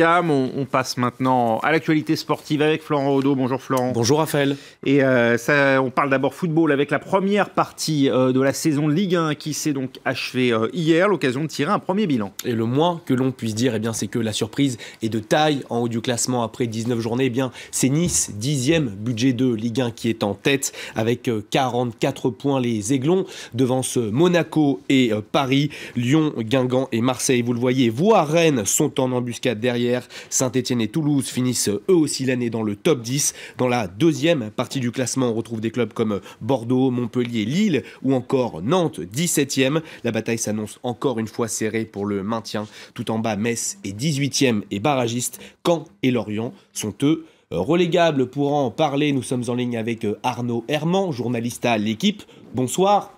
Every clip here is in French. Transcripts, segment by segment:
On passe maintenant à l'actualité sportive avec Florent Odo. Bonjour Florent. Bonjour Raphaël. Et on parle d'abord football avec la première partie de la saison de Ligue 1 qui s'est donc achevée hier, l'occasion de tirer un premier bilan. Et le moins que l'on puisse dire, c'est que la surprise est de taille en haut du classement après 19 journées. C'est Nice, 10e budget de Ligue 1 qui est en tête avec 44 points les Aiglons, devance Monaco et Paris, Lyon, Guingamp et Marseille. Vous le voyez, voire Rennes sont en embuscade derrière. Saint-Etienne et Toulouse finissent eux aussi l'année dans le top 10. Dans la deuxième partie du classement, on retrouve des clubs comme Bordeaux, Montpellier, Lille ou encore Nantes, 17e. La bataille s'annonce encore une fois serrée pour le maintien. Tout en bas, Metz est 18e et barragiste. Caen et Lorient sont eux relégables. Pour en parler, nous sommes en ligne avec Arnaud Herman, journaliste à l'Équipe. Bonsoir.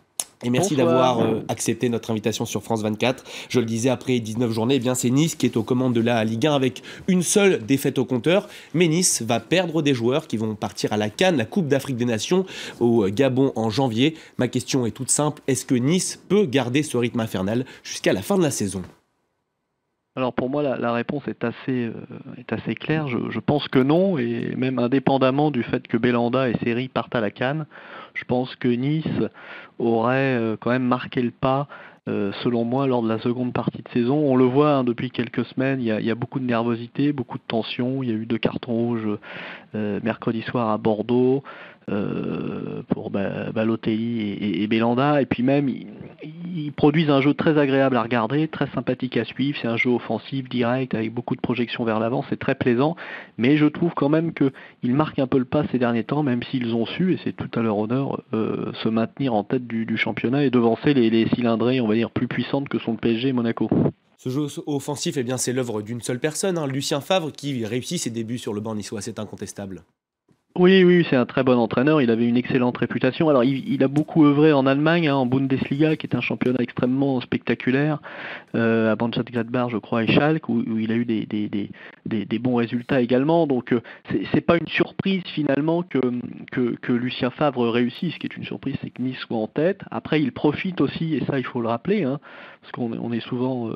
Et merci d'avoir accepté notre invitation sur France 24. Je le disais, après 19 journées, c'est Nice qui est aux commandes de la Ligue 1 avec une seule défaite au compteur. Mais Nice va perdre des joueurs qui vont partir à la CAN, la Coupe d'Afrique des Nations, au Gabon en janvier. Ma question est toute simple. Est-ce que Nice peut garder ce rythme infernal jusqu'à la fin de la saison ? Alors pour moi, la réponse est assez claire. Je pense que non, et même indépendamment du fait que Belhanda et Seri partent à la CAN, je pense que Nice aurait quand même marqué le pas, selon moi, lors de la seconde partie de saison. On le voit depuis quelques semaines, il y a beaucoup de nervosité, beaucoup de tension. Il y a eu 2 cartons rouges mercredi soir à Bordeaux pour Balotelli et Belhanda. Et puis même, ils produisent un jeu très agréable à regarder, très sympathique à suivre. C'est un jeu offensif, direct, avec beaucoup de projections vers l'avant. C'est très plaisant. Mais je trouve quand même qu'ils marquent un peu le pas ces derniers temps, même s'ils ont su, et c'est tout à leur honneur, se maintenir en tête du championnat et devancer les cylindrées, on va dire, plus puissantes que sont le PSG et Monaco. Ce jeu offensif, c'est l'œuvre d'une seule personne, Lucien Favre, qui réussit ses débuts sur le banc niçois. C'est incontestable. Oui, c'est un très bon entraîneur. Il avait une excellente réputation. Alors, il a beaucoup œuvré en Allemagne, en Bundesliga, qui est un championnat extrêmement spectaculaire, à Mönchengladbach, je crois, et Schalke, où il a eu des bons résultats également. Donc, c'est pas une surprise finalement que Lucien Favre réussisse. Ce qui est une surprise, c'est que Nice soit en tête. Après, il profite aussi, et ça, il faut le rappeler, parce qu'on est souvent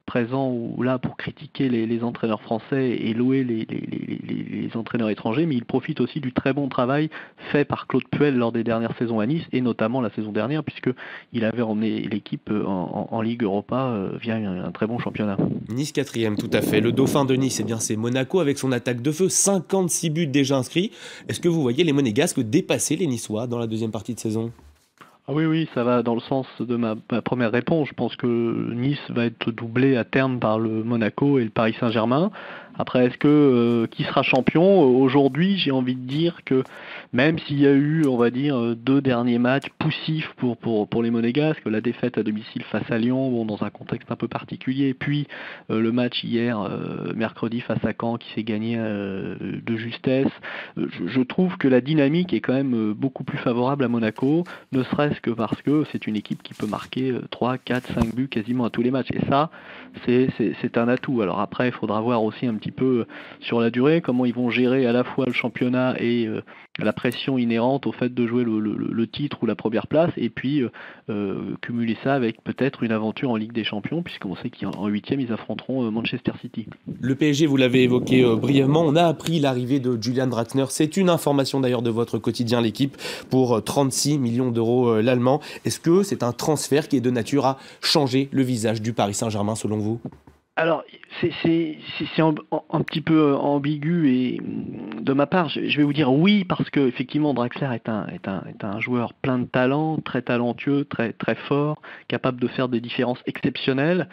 présent ou là pour critiquer les entraîneurs français et louer les entraîneurs étrangers, mais il profite aussi du très bon travail fait par Claude Puel lors des dernières saisons à Nice, et notamment la saison dernière, puisqu'il avait emmené l'équipe en Ligue Europa via un très bon championnat. Nice 4e, tout à fait. Le dauphin de Nice, c'est Monaco avec son attaque de feu, 56 buts déjà inscrits. Est-ce que vous voyez les Monégasques dépasser les Niçois dans la deuxième partie de saison ? Oui, ça va dans le sens de ma première réponse. Je pense que Nice va être doublé à terme par le Monaco et le Paris Saint-Germain. Après, est-ce que qui sera champion ? Aujourd'hui, j'ai envie de dire que même s'il y a eu, on va dire, 2 derniers matchs poussifs pour les Monégasques, la défaite à domicile face à Lyon, dans un contexte un peu particulier, puis le match hier, mercredi, face à Caen, qui s'est gagné de justesse, je trouve que la dynamique est quand même beaucoup plus favorable à Monaco, ne serait-ce que parce que c'est une équipe qui peut marquer 3, 4, 5 buts quasiment à tous les matchs. Et ça, c'est un atout. Alors après, il faudra voir aussi un petit peu sur la durée comment ils vont gérer à la fois le championnat et la pression inhérente au fait de jouer le titre ou la première place, et puis cumuler ça avec peut-être une aventure en Ligue des Champions, puisqu'on sait qu'en 8e, ils affronteront Manchester City. Le PSG, vous l'avez évoqué brièvement, on a appris l'arrivée de Julian Draxler. C'est une information d'ailleurs de votre quotidien L'Équipe, pour 36 millions d'euros l'Allemand. Est-ce que c'est un transfert qui est de nature à changer le visage du Paris Saint-Germain selon vous ? Alors, c'est un petit peu ambigu, et de ma part, je vais vous dire oui, parce que effectivement Draxler est un joueur plein de talent, très talentueux, très, très fort, capable de faire des différences exceptionnelles.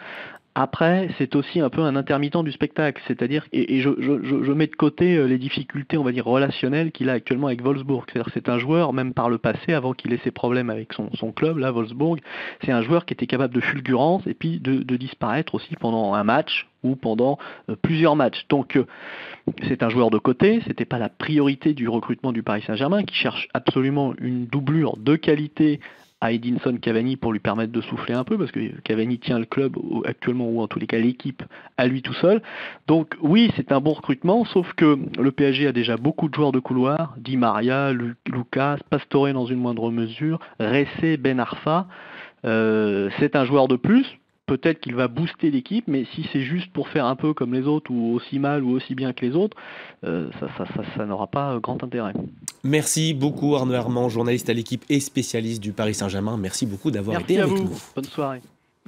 Après, c'est aussi un peu un intermittent du spectacle, c'est-à-dire, et je mets de côté les difficultés, on va dire, relationnelles qu'il a actuellement avec Wolfsburg. C'est-à-dire, c'est un joueur, même par le passé, avant qu'il ait ses problèmes avec son club, là, Wolfsburg, c'est un joueur qui était capable de fulgurance et puis de disparaître aussi pendant un match ou pendant plusieurs matchs. Donc, c'est un joueur de côté, c'était pas la priorité du recrutement du Paris Saint-Germain, qui cherche absolument une doublure de qualité à Edinson Cavani pour lui permettre de souffler un peu, parce que Cavani tient le club actuellement, ou en tous les cas l'équipe, à lui tout seul. Donc oui, c'est un bon recrutement, sauf que le PSG a déjà beaucoup de joueurs de couloir, Di Maria, Lucas, Pastore dans une moindre mesure, Ressé, Ben Arfa. C'est un joueur de plus, peut-être qu'il va booster l'équipe, mais si c'est juste pour faire un peu comme les autres ou aussi mal ou aussi bien que les autres, ça n'aura pas grand intérêt. Merci beaucoup Arnaud Armand, journaliste à l'équipe et spécialiste du Paris Saint-Germain. Merci beaucoup d'avoir été avec nous. Bonne soirée.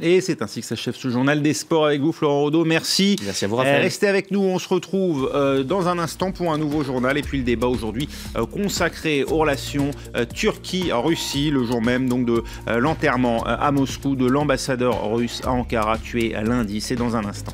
Et c'est ainsi que s'achève ce journal des sports avec vous, Florent Rodeau. Merci. Merci à vous, Raphaël. Restez avec nous. On se retrouve dans un instant pour un nouveau journal. Et puis le débat aujourd'hui consacré aux relations Turquie-Russie, le jour même donc de l'enterrement à Moscou de l'ambassadeur russe à Ankara, tué lundi. C'est dans un instant.